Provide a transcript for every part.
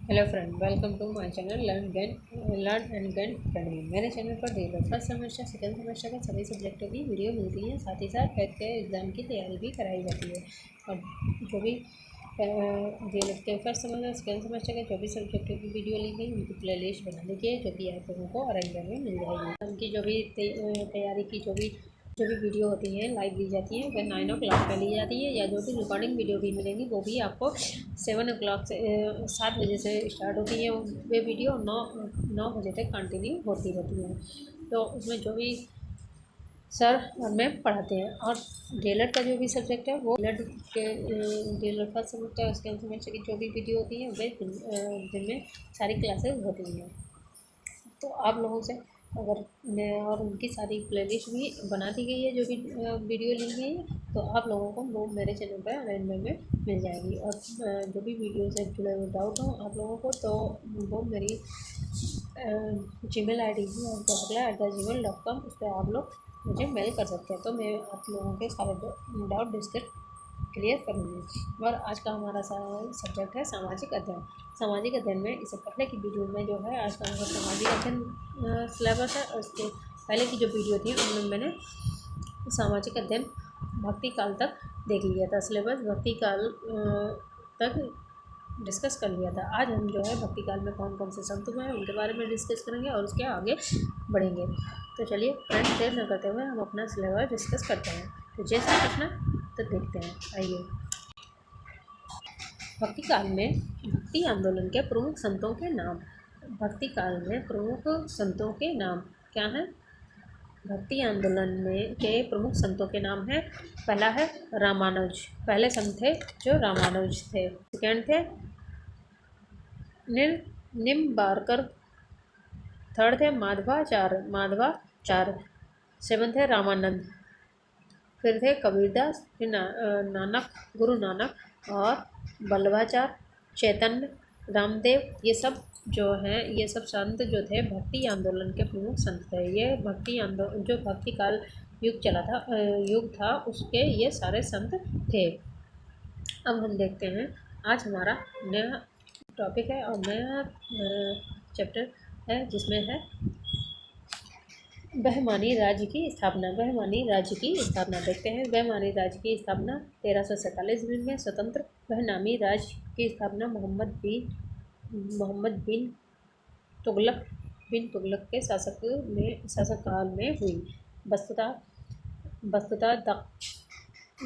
Hello friend, welcome to my channel learn and gain academy. मेरे channel पर daily first semester second semester के सभी सब्जेक्टों की video मिलती है। साथ ही साथ टेट के एग्ज़ाम की तैयारी भी कराई जाती है। और जो भी डीएलएड के फर्स्ट सेमेस्टर सेकंड सेमेस्टर के जो भी सब्जेक्टों की वीडियो ली गई उनकी प्ले लिस्ट बना लीजिए, जो कि आप लोगों को अरेंजर में मिल जाएगी। उनकी जो भी तैयारी की जो भी वीडियो होती हैं लाइव ली जाती हैं, वह 9 o'clock पर ली जाती है। या जो भी रिकॉर्डिंग वीडियो भी मिलेंगी वो भी आपको 7 o'clock से 7 बजे से स्टार्ट होती है। वे वीडियो 9 बजे तक कंटिन्यू होती रहती है। तो उसमें जो भी सर और मैम पढ़ाते हैं। और डीएलएड का जो भी सब्जेक्ट है वो DElEd first semester second semester की जो भी वीडियो होती है वे दिन में सारी क्लासेस होती हैं। तो आप लोगों से अगर मैं और उनकी सारी प्लेलिस्ट भी बना दी गई है, जो भी वीडियो ली गई है, तो आप लोगों को वो मेरे चैनल पर अरेंजमेंट में मिल जाएगी। और जो भी वीडियो से जुड़े हुए डाउट हो आप लोगों को, तो वो मेरी जीमेल आईडी है gmail.com, उस पर आप लोग मुझे मेल कर सकते हैं। तो मैं आप लोगों के सारे डाउट डिस्कस क्लियर करूँगी। और आज का हमारा सब्जेक्ट है सामाजिक अध्ययन। सामाजिक अध्ययन में इससे पहले की वीडियो में जो है आज का हमारा सामाजिक अध्ययन सिलेबस है, और उसके पहले की जो वीडियो थी उनमें मैंने सामाजिक अध्ययन भक्ति काल तक देख लिया था। सिलेबस भक्ति काल तक डिस्कस कर लिया था। आज हम जो है भक्ति काल में कौन कौन से संत हुए हैं उनके बारे में डिस्कस करेंगे और उसके आगे बढ़ेंगे। तो चलिए फ्रेंड्स, देर न करते हुए हम अपना सिलेबस डिस्कस करते हैं। तो जैसे अपना तो देखते हैं, आइए। भक्ति काल में भक्ति आंदोलन के प्रमुख संतों के नाम। भक्ति काल में प्रमुख संतों के नाम क्या हैं? भक्ति आंदोलन में के प्रमुख संतों के नाम हैं। पहला है रामानुज, पहले संत थे जो रामानुज थे। सेकेंड थे निम्बारकर। थर्ड थे माधवाचार्य। सेवंथ है रामानंद। फिर थे कबीरदास। फिर नानक, गुरु नानक और बल्लभाचार्य, चैतन्य, रामदेव। ये सब जो हैं, ये सब संत जो थे भक्ति आंदोलन के प्रमुख संत थे। ये भक्ति आंदोलन जो भक्ति काल युग था उसके ये सारे संत थे। अब हम देखते हैं, आज हमारा नया टॉपिक है और नया चैप्टर है जिसमें है बहमानी राज्य की स्थापना। बहमानी राज्य की स्थापना देखते हैं। बहमानी राज्य की स्थापना 1347 में स्वतंत्र बहनामी राज्य की स्थापना मोहम्मद बिन तुगलक के शासककाल में हुई।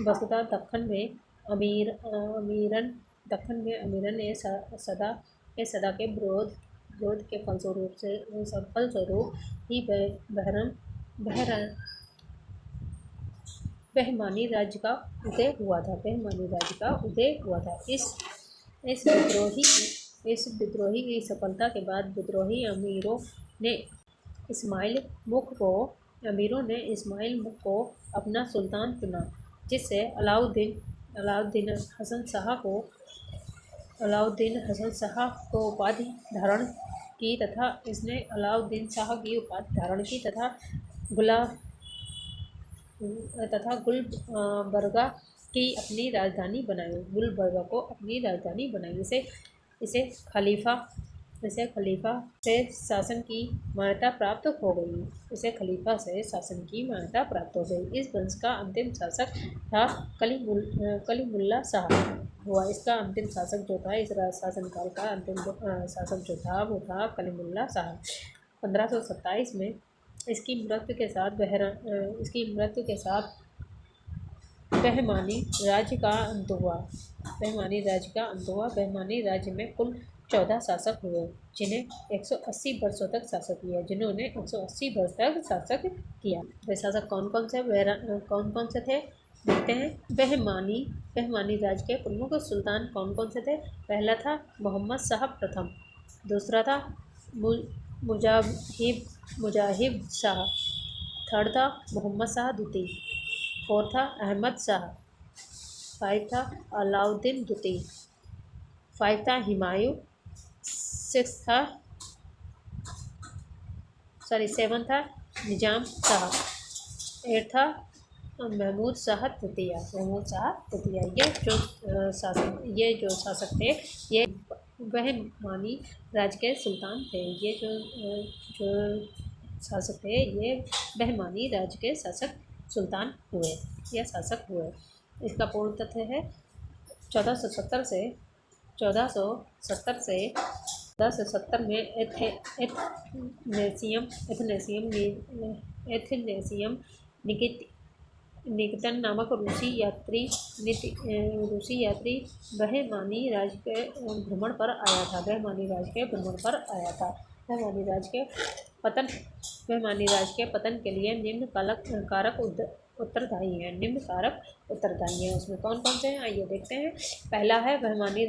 वस्तुतः दक्कन में अमीरन ए सदा के विरोध के फलस्वरूप ही बहमानी राज्य का उदय हुआ था। इस विद्रोही की सफलता के बाद विद्रोही अमीरों ने इस्माइल मुख को अपना सुल्तान चुना, जिससे अलाउद्दीन हसन शाह को उपाधि धारण की तथा इसने अलाउद्दीन शाह की उपाधि धारण की तथा गुलबर्गा की अपनी राजधानी बनाई। इसे खलीफा से शासन की मान्यता प्राप्त हो गई। इस वंश का अंतिम शासक था कलीमुल्ला शाह हुआ। इसका अंतिम शासक जो था, इस शासनकाल का अंतिम शासक जो था वो था कलीमुल्ला शाह। 1527 में इसकी मृत्यु के साथ बहमानी राज्य का अंत हुआ। बहमानी राज्य में कुल 14 शासक हुए, जिन्होंने 180 वर्षों तक शासक किया। वे शासक कौन कौन से थे देखते हैं। बहमानी राज्य के प्रमुख सुल्तान कौन कौन से थे? पहला था मोहम्मद शाह प्रथम, दूसरा था मुजाहिब शाह, थर्ड था मोहम्मद शाह द्वितीय, फोर्थ था अहमद शाह, फाइव था अलाउद्दीन द्वितीय, फाइव था हुमायूं, सेवन था निजाम शाह, एट था महमूद शाह तृतीय। ये जो शासक थे ये बहमानी राज के सुल्तान थे। ये जो शासक थे ये बहमानी राज के शासक सुल्तान हुए या शासक हुए। इसका पूर्ण तथ्य है 1470 से 1470 में एथेनेसियम निकेतन नामक रूसी यात्री बहमानी राज के भ्रमण पर आया था। बहमानी राज के पतन के लिए निम्न कारक उत्तरदायी हैं। उसमें कौन कौन से हैं आइए देखते हैं। पहला है बहमानी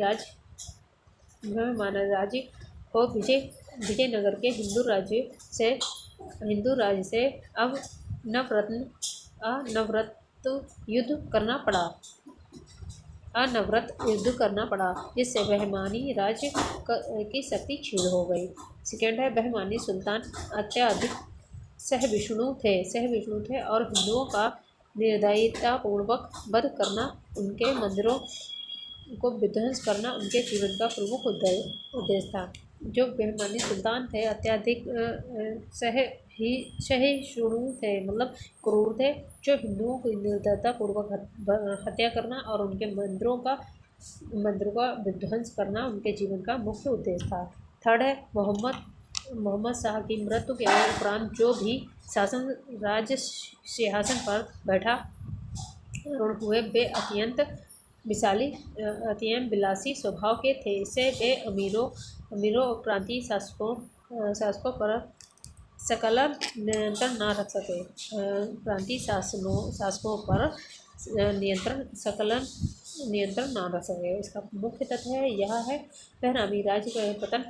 राज्य को विजयनगर के हिंदू राज्य से अनवरत युद्ध करना पड़ा जिससे बहमानी राज्य की शक्ति क्षीण हो गई। सेकेंड है बहमानी सुल्तान अत्यधिक सहिष्णु थे और हिंदुओं का निर्दयतापूर्वक वध करना, उनके मंदिरों को विध्वंस करना उनके जीवन का प्रमुख उद्देश्य था। जो बहमानी सुल्तान थे अत्यधिक सहिष्णु थे मतलब क्रूर थे, जो हिंदुओं की निर्दयतापूर्वक हत्या करना और उनके मंदिरों का विध्वंस करना उनके जीवन का मुख्य उद्देश्य था। थर्ड है मोहम्मद शाह की मृत्यु के उपरांत जो भी सिंहासन पर बैठा हुए वे अत्यंत विलासी स्वभाव के थे। इससे वे अमीरों और प्रांतीय शासकों पर सकल नियंत्रण न रख सके। प्रांतीय शासकों पर नियंत्रण न रख सके। इसका मुख्य तथ्य है यह है बहरामी राज्य के पतन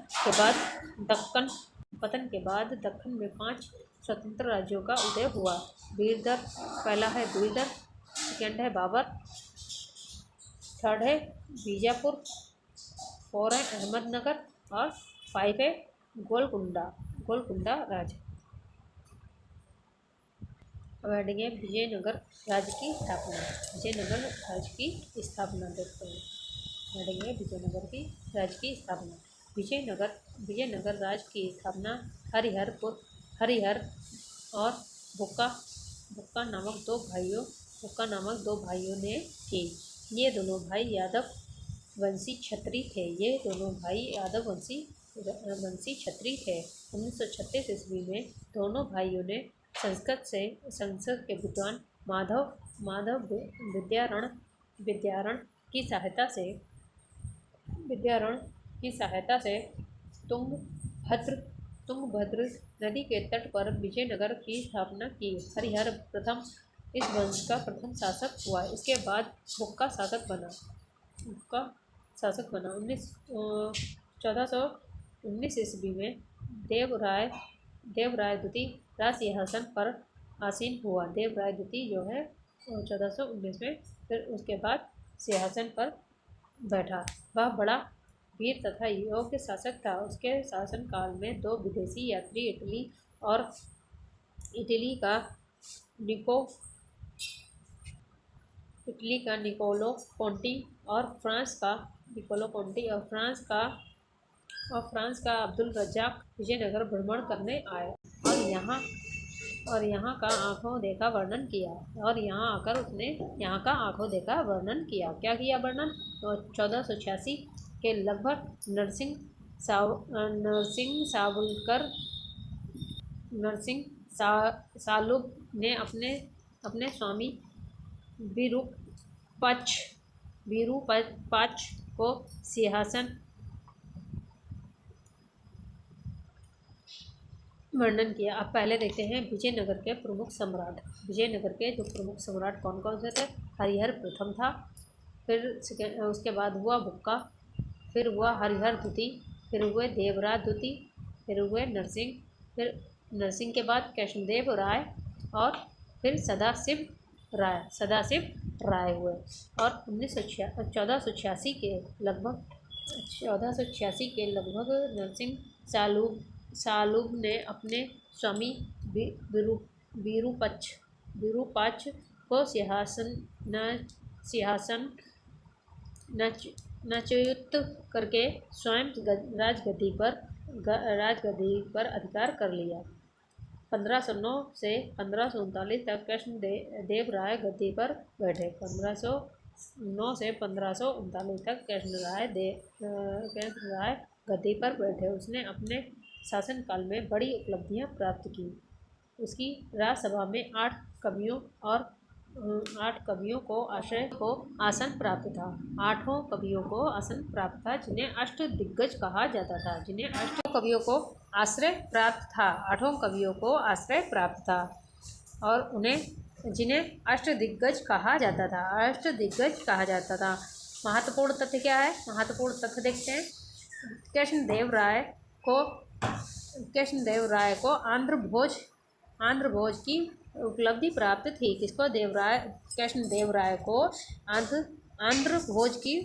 के बाद दक्कन में 5 स्वतंत्र राज्यों का उदय हुआ। पहला है बीरदर, सेकेंड है बाबर, थर्ड है बीजापुर, 4 है अहमदनगर और 5 है गोलकुंडा राज्य। अब हटेंगे विजयनगर राज्य की स्थापना। देखते हैं। हटेंगे विजयनगर राज्य की स्थापना। विजयनगर राज्य की स्थापना हरिहर और बुक्का नामक दो भाइयों ने की। ये दोनों भाई यादव वंशी क्षत्रिय थे। 1936 ईस्वी में दोनों भाइयों ने संस्कृत के विद्वान माधव विद्यारण की सहायता से तुंगभद्र नदी के तट पर विजयनगर की स्थापना की। हरिहर प्रथम इस वंश का प्रथम शासक हुआ। इसके बाद बुक्का शासक बना। 1419 ईस्वी में देवराय द्वितीय राज सिंहासन पर आसीन हुआ। देवराय द्वितीय जो है 1419 में फिर उसके बाद सिंहासन पर बैठा। वह बड़ा वीर तथा योग्य शासक था। उसके शासनकाल में 2 विदेशी यात्री इटली का निकोलो कोंटी और फ्रांस का अब्दुल रज्जाक विजयनगर भ्रमण करने आए और यहाँ का आंखों देखा वर्णन किया। क्या किया वर्णन? 1486 के लगभग नरसिंह सालुब ने अपने स्वामी विरूपाक्ष को सिंहासन वर्णन किया। अब पहले देखते हैं विजयनगर के प्रमुख सम्राट। विजयनगर के जो प्रमुख सम्राट कौन कौन से थे? हरिहर प्रथम था, फिर उसके बाद हुआ बुक्का, फिर हुआ हरिहर द्वितीय, फिर हुए देवराज द्वितीय, फिर हुए नरसिंह, फिर नरसिंह के बाद कृष्णदेव राय और फिर सदाशिव राय हुए। और 1486 के लगभग नरसिंह सालुब ने अपने स्वामी विरूपाक्ष को सिंहासन नचयुत करके स्वयं राजगद्दी पर अधिकार कर लिया। 1509 से 1539 तक कृष्णदेव राय गद्दी पर बैठे। 1509 से 1539 तक कृष्ण राय गद्दी पर बैठे। उसने अपने शासनकाल में बड़ी उपलब्धियां प्राप्त की। उसकी राज्यसभा में 8 कवियों को आसन प्राप्त था। 8 कवियों को आसन प्राप्त था, जिन्हें अष्टदिग्गज कहा जाता था। 8 कवियों को आश्रय प्राप्त था और जिन्हें अष्टदिग्गज कहा जाता था। महत्वपूर्ण तथ्य क्या है? महत्वपूर्ण तथ्य देखते हैं। कृष्णदेव राय को आंध्र भोज की उपलब्धि प्राप्त थी। कृष्णदेव राय को आंध्र भोज की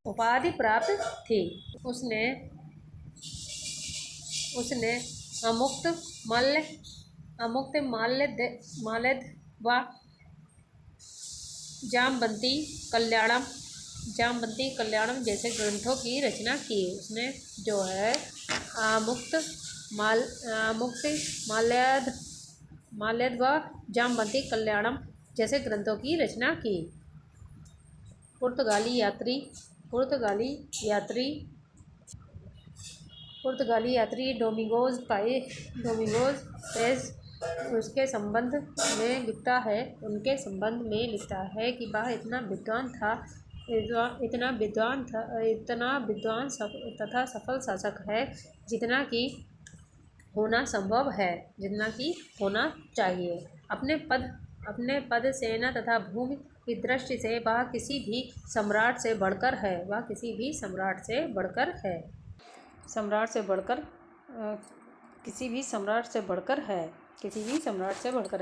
उपाधि प्राप्त थी। उसने अमुक्त माल्यद व जामवंती कल्याणम जैसे ग्रंथों की रचना की। उसने जो है माल्यद व जामवंती कल्याणम जैसे ग्रंथों की रचना की। पुर्तगाली यात्री डोमिंगोज पेज उनके संबंध में लिखता है कि वह इतना विद्वान तथा सफल शासक है जितना कि होना संभव है, जितना कि होना चाहिए। अपने पद, सेना तथा भूमि की दृष्टि से वह किसी भी सम्राट से बढ़कर है।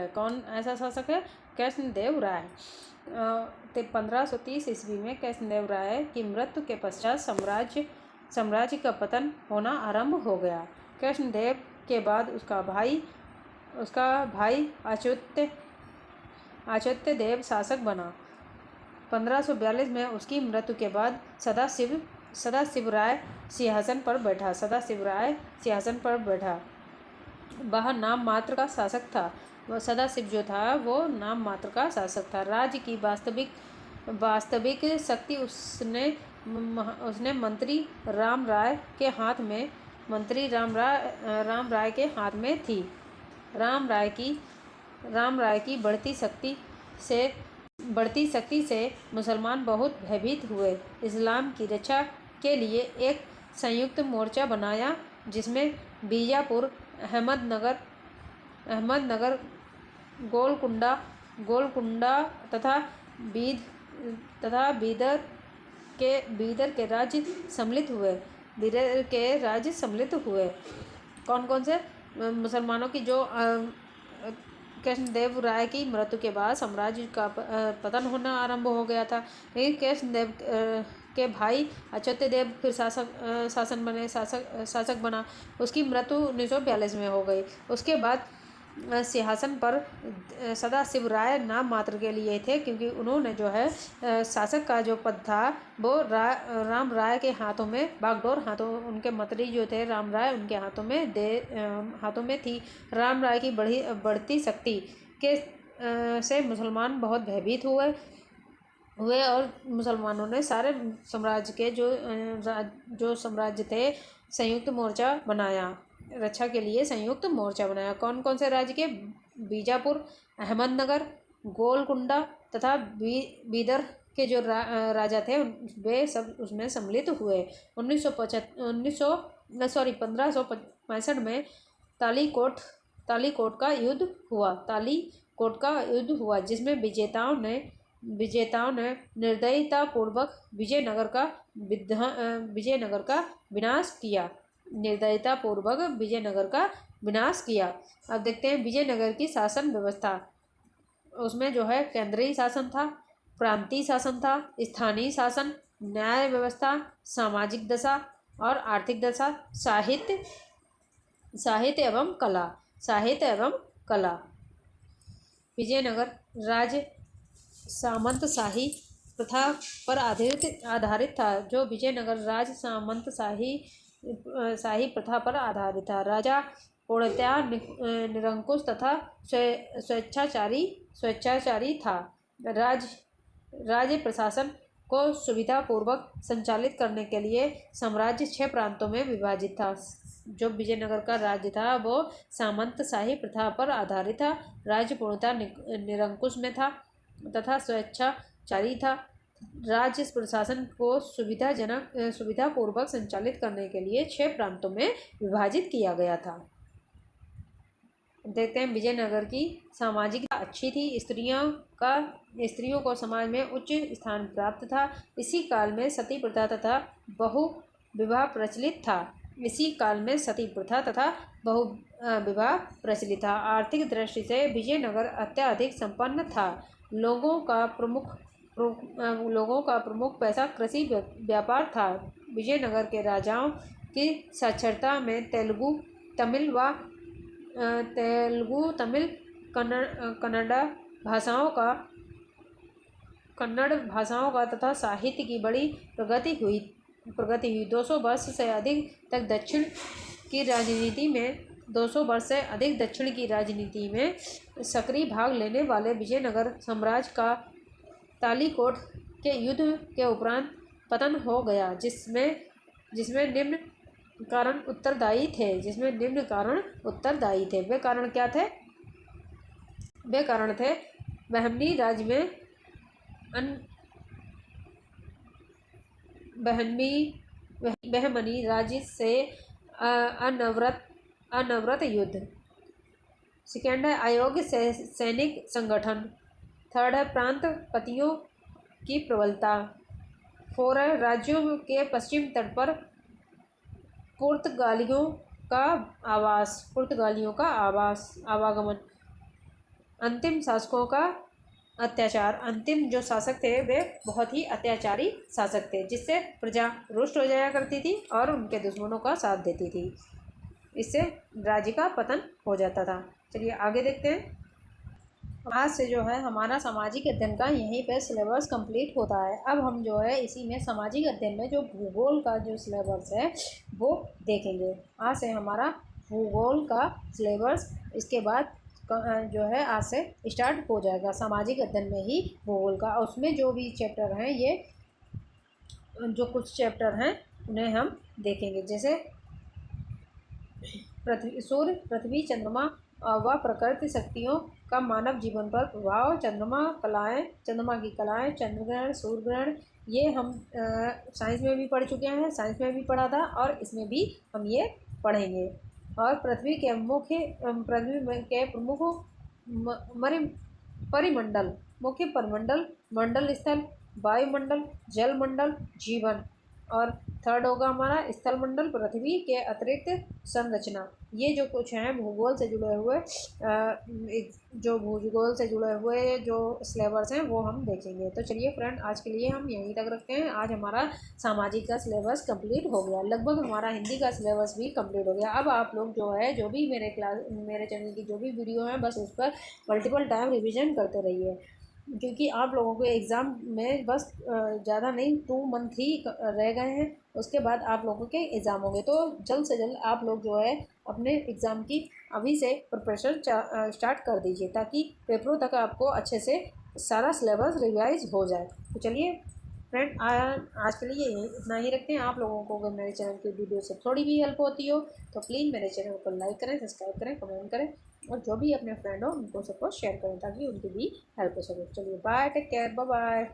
कौन ऐसा शासक है? कृष्णदेव राय। 1530 ईस्वी में कृष्णदेव राय की मृत्यु के पश्चात साम्राज्य का पतन होना आरंभ हो गया। कृष्णदेव के बाद उसका भाई अच्युत देव शासक बना। 1542 में उसकी मृत्यु के बाद सदाशिव राय सिंहासन पर बैठा। वह नाम मात्र का शासक था। सदाशिव जो था वो नाम मात्र का शासक था। राज्य की वास्तविक शक्ति उसने मंत्री राम राय के हाथ में थी। राम राय की बढ़ती शक्ति से मुसलमान बहुत भयभीत हुए। इस्लाम की रक्षा के लिए एक संयुक्त मोर्चा बनाया, जिसमें बीजापुर, अहमदनगर, गोलकुंडा तथा बीदर के राज्य सम्मिलित हुए। कौन कौन से मुसलमानों की जो कृष्णदेव राय की मृत्यु के बाद साम्राज्य का पतन होना आरंभ हो गया था। कृष्णदेव के भाई अच्युत देव फिर शासक बना। उसकी मृत्यु 1942 में हो गई। उसके बाद सिंहासन पर सदाशिव राय नाम मात्र के लिए थे, क्योंकि उन्होंने जो है शासक का जो पद था वो राम राय के हाथों में उनके मंत्री जो थे राम राय, उनके हाथों में थी। राम राय की बढ़ती शक्ति से मुसलमान बहुत भयभीत हुए और मुसलमानों ने सारे साम्राज्य के जो साम्राज्य थे संयुक्त मोर्चा बनाया, रक्षा के लिए संयुक्त मोर्चा बनाया। कौन कौन से राज्य के? बीजापुर, अहमदनगर, गोलकुंडा तथा बीदर के जो राजा थे वे सब उसमें सम्मिलित हुए। 1565 में तालीकोट का युद्ध हुआ, जिसमें विजेताओं ने निर्दयतापूर्वक विजयनगर का विनाश किया। अब देखते हैं विजयनगर की शासन व्यवस्था। उसमें जो है केंद्रीय शासन था, प्रांतीय शासन था, स्थानीय शासन, न्याय व्यवस्था, सामाजिक दशा और आर्थिक दशा, साहित्य एवं कला। विजयनगर राज्य सामंतशाही प्रथा पर आधारित था, जो विजयनगर राज सामंत शाही प्रथा पर आधारित था। राजा पूर्णतया निरंकुश तथा स्वेच्छाचारी था। राज राज्य प्रशासन को सुविधापूर्वक संचालित करने के लिए साम्राज्य 6 प्रांतों में विभाजित था। जो विजयनगर का राज्य था वो सामंत शाही प्रथा पर आधारित था, राज्य पूर्णतः निरंकुश में था तथा स्वेच्छाचारी था। राज्य प्रशासन को सुविधापूर्वक संचालित करने के लिए 6 प्रांतों में विभाजित किया गया था। देखते हैं विजयनगर की सामाजिकता अच्छी थी। स्त्रियों को समाज में उच्च स्थान प्राप्त था। इसी काल में सती प्रथा तथा बहु विवाह प्रचलित था। आर्थिक दृष्टि से विजयनगर अत्यधिक संपन्न था। लोगों का प्रमुख पैसा कृषि व्यापार था। विजयनगर के राजाओं की साक्षरता में तेलुगु, तमिल, कन्नड़ भाषाओं का तथा साहित्य की बड़ी प्रगति हुई। 200 वर्ष से अधिक दक्षिण की राजनीति में सक्रिय भाग लेने वाले विजयनगर साम्राज्य का तालीकोट के युद्ध के उपरांत पतन हो गया, जिसमें निम्न कारण उत्तरदायी थे। वे कारण क्या थे? वे कारण थे बहमनी राज्य से अनवरत युद्ध। सेकेंड है अयोग्य सैनिक संगठन। थर्ड है प्रांत पतियों की प्रबलता। 4 है राज्यों के पश्चिम तट पर पुर्तगालियों का आवागमन। अंतिम शासकों का अत्याचार। अंतिम जो शासक थे वे बहुत ही अत्याचारी शासक थे, जिससे प्रजा रुष्ट हो जाया करती थी और उनके दुश्मनों का साथ देती थी। इससे राज्य का पतन हो जाता था। चलिए आगे देखते हैं। आज से जो है हमारा सामाजिक अध्ययन का यहीं पे सिलेबस कंप्लीट होता है। अब हम जो है इसी में सामाजिक अध्ययन में जो भूगोल का जो सिलेबस है वो देखेंगे। आज से हमारा भूगोल का सिलेबस इसके बाद जो है आज से स्टार्ट हो जाएगा सामाजिक अध्ययन में ही भूगोल का। उसमें जो भी चैप्टर हैं, ये जो कुछ चैप्टर हैं उन्हें हम देखेंगे, जैसे सूर्य, पृथ्वी, चंद्रमा व प्रकृति शक्तियों का मानव जीवन पर प्रभाव, चंद्रमा की कलाएं, चंद्रग्रहण, सूर्य ग्रहण, ये हम साइंस में भी पढ़ चुके हैं, साइंस में भी पढ़ा था और इसमें भी हम ये पढ़ेंगे। और पृथ्वी के प्रमुख परिमंडल, मुख्य परिमंडल, मंडल स्थल, वायुमंडल, जलमंडल, जीवन। और थर्ड होगा हमारा स्थल मंडल, पृथ्वी के अतिरिक्त संरचना। ये जो कुछ हैं भूगोल से जुड़े हुए जो सिलेबस हैं वो हम देखेंगे। तो चलिए फ्रेंड, आज के लिए हम यहीं तक रखते हैं। आज हमारा सामाजिक का सिलेबस कंप्लीट हो गया, लगभग हमारा हिंदी का सिलेबस भी कंप्लीट हो गया। अब आप लोग जो भी मेरे चैनल की जो भी वीडियो है बस उस पर मल्टीपल टाइम रिविज़न करते रहिए, क्योंकि आप लोगों के एग्ज़ाम में बस ज़्यादा नहीं 2 मंथ ही रह गए हैं, उसके बाद आप लोगों के एग्ज़ाम होंगे। तो जल्द से जल्द आप लोग जो है अपने एग्ज़ाम की अभी से प्रिपरेशन स्टार्ट कर दीजिए, ताकि पेपरों तक आपको अच्छे से सारा सिलेबस रिवाइज हो जाए। तो चलिए फ्रेंड, आज के लिए इतना ही रखते हैं। आप लोगों को अगर मेरे चैनल की वीडियो से थोड़ी भी हेल्प होती हो तो प्लीज़ मेरे चैनल को लाइक करें, सब्सक्राइब करें, कमेंट करें और जो भी अपने फ्रेंड हो उनको सबको शेयर करें, ताकि उनकी भी हेल्प हो सके। चलिए bye, take care, bye bye.